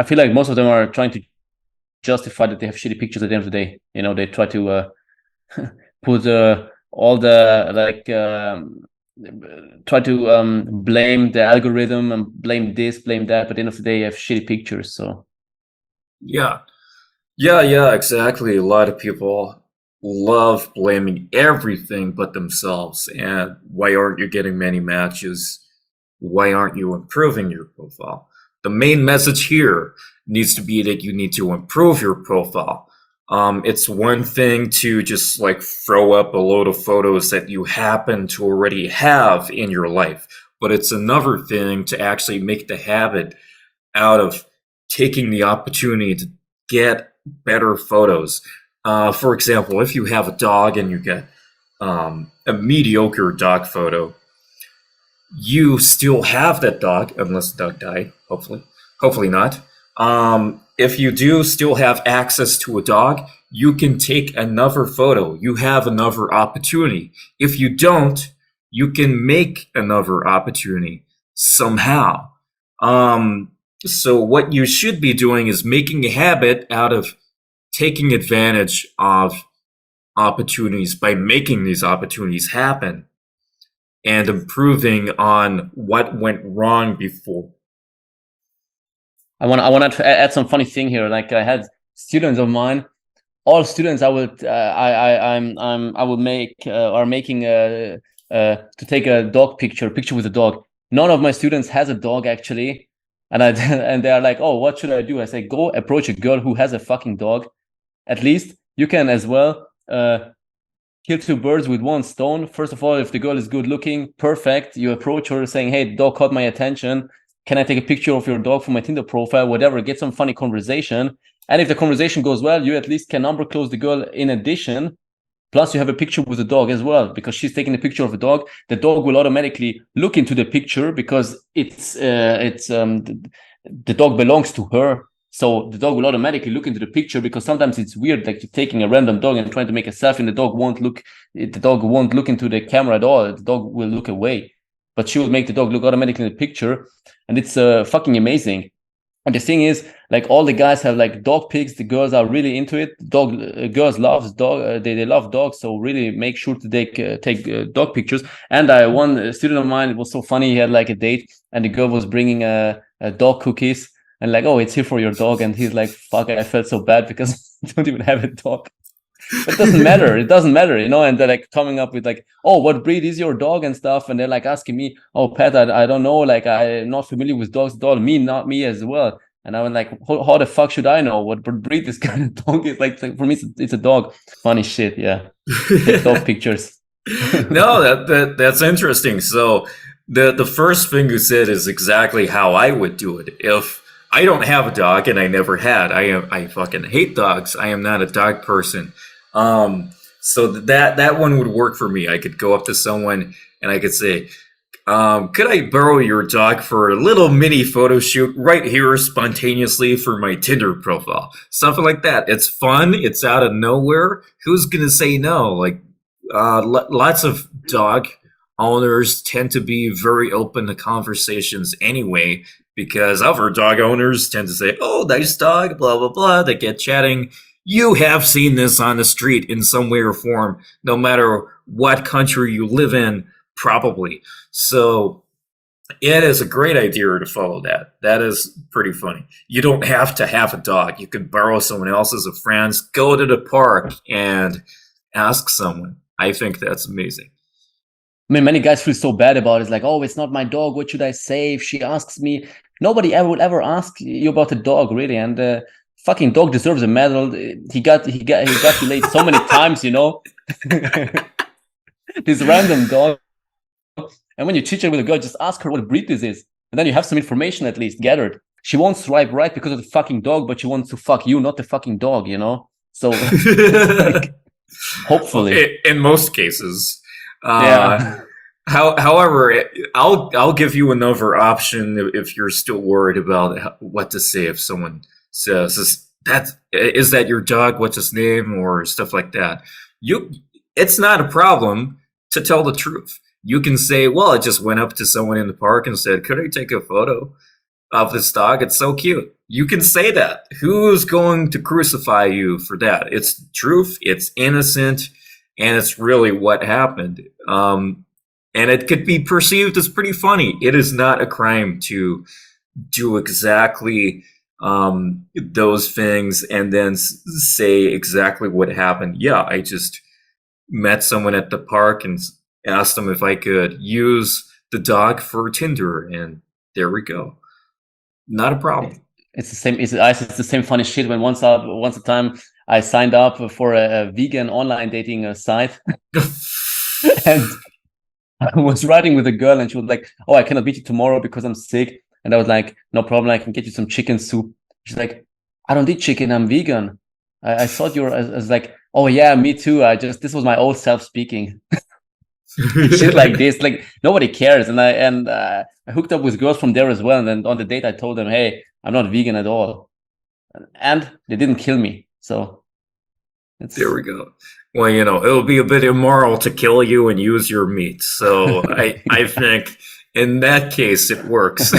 I feel like most of them are trying to justify that they have shitty pictures at the end of the day. They try to put all the try to blame the algorithm and blame this, blame that, but at the end of the day, you have shitty pictures. So Yeah. Yeah, exactly. A lot of people love blaming everything but themselves. And why aren't you getting many matches? Why aren't you improving your profile? The main message here needs to be that you need to improve your profile. It's one thing to just like throw up a load of photos that you happen to already have in your life, but it's another thing to actually make the habit out of taking the opportunity to get better photos. For example, if you have a dog and you get a mediocre dog photo, you still have that dog, unless the dog died, hopefully not. If you do still have access to a dog, you can take another photo. You have another opportunity. If you don't, you can make another opportunity somehow. So what you should be doing is making a habit out of taking advantage of opportunities by making these opportunities happen and improving on what went wrong before. I want to add some funny thing here. Like I had students of mine, all students I would I would make are making to take a dog picture with a dog. None of my students has a dog actually, and I and they are like, oh, what should I do? I say, go approach a girl who has a fucking dog. At least you can as well kill two birds with one stone. First of all, if the girl is good looking, perfect, you approach her saying, hey, the dog caught my attention. Can I take a picture of your dog for my Tinder profile? Whatever, get some funny conversation. And if the conversation goes well, you at least can number close the girl in addition. Plus, you have a picture with the dog as well, because she's taking a picture of a dog. The dog will automatically look into the picture because the dog belongs to her. So the dog will automatically look into the picture, because sometimes it's weird, like you're taking a random dog and trying to make a selfie, and the dog won't look into the camera at all. The dog will look away, but she will make the dog look automatically in the picture, and it's fucking amazing. And the thing is, like all the guys have like dog pics. The girls are really into it. Girls loves dog. They love dogs. So really make sure to take dog pictures. And one student of mine, it was so funny. He had like a date, and the girl was bringing a dog cookies, and like, oh, it's here for your dog. And he's like, fuck, I felt so bad because I don't even have a dog. But it doesn't matter. It doesn't matter, And they're like coming up with like, oh, what breed is your dog and stuff. And they're like asking me, oh, Pat, I don't know. Like, I'm not familiar with dogs at all. Not me as well. And I was like, how the fuck should I know what breed this kind of dog is? Like for me, it's a dog. Funny shit, yeah. Take dog pictures. No, that's interesting. So the first thing you said is exactly how I would do it. If I don't have a dog, and I never had, I fucking hate dogs. I am not a dog person. So that one would work for me. I could go up to someone and I could say, could I borrow your dog for a little mini photo shoot right here spontaneously for my Tinder profile? Something like that. It's fun. It's out of nowhere. Who's going to say no? Like, lots of dog owners tend to be very open to conversations anyway, because other dog owners tend to say, oh, nice dog, blah, blah, blah. They get chatting. You have seen this on the street in some way or form, no matter what country you live in, probably. So it is a great idea to follow that. That is pretty funny. You don't have to have a dog. You could borrow someone else's, a friend's, go to the park and ask someone. I think that's amazing. I mean, many guys feel so bad about it. It's like, oh, it's not my dog. What should I say if she asks me? Nobody ever will ever ask you about the dog, really. And fucking dog deserves a medal. He got you laid so many times, This random dog. And when you chit chat with a girl, just ask her what breed this is, and then you have some information at least gathered. She won't swipe right because of the fucking dog, but she wants to fuck you, not the fucking dog, So, like, hopefully, in most cases. Yeah. However, I'll give you another option if you're still worried about what to say if someone says, is that your dog? What's his name? Or stuff like that. It's not a problem to tell the truth. You can say, well, I just went up to someone in the park and said, could I take a photo? of this dog. It's so cute. You can say that. Who's going to crucify you for that? It's truth. It's innocent, and it's really what happened. And it could be perceived as pretty funny. It is not a crime to do exactly those things and then say exactly what happened. Yeah, I just met someone at the park and asked them if I could use the dog for Tinder, and there we go. Not a problem. It's the same. It's the same funny shit. When once a time I signed up for a vegan online dating site, and I was riding with a girl, and she was like, "Oh, I cannot meet you tomorrow because I'm sick." And I was like, "No problem. I can get you some chicken soup." She's like, "I don't eat chicken. I'm vegan." I thought you were. I was like, "Oh yeah, me too. This was my old self speaking." Shit like this, like nobody cares. And I hooked up with girls from there as well. And then on the date, I told them, "Hey, I'm not vegan at all," and they didn't kill me. So there we go. Well, it'll be a bit immoral to kill you and use your meat. So I think in that case, it works.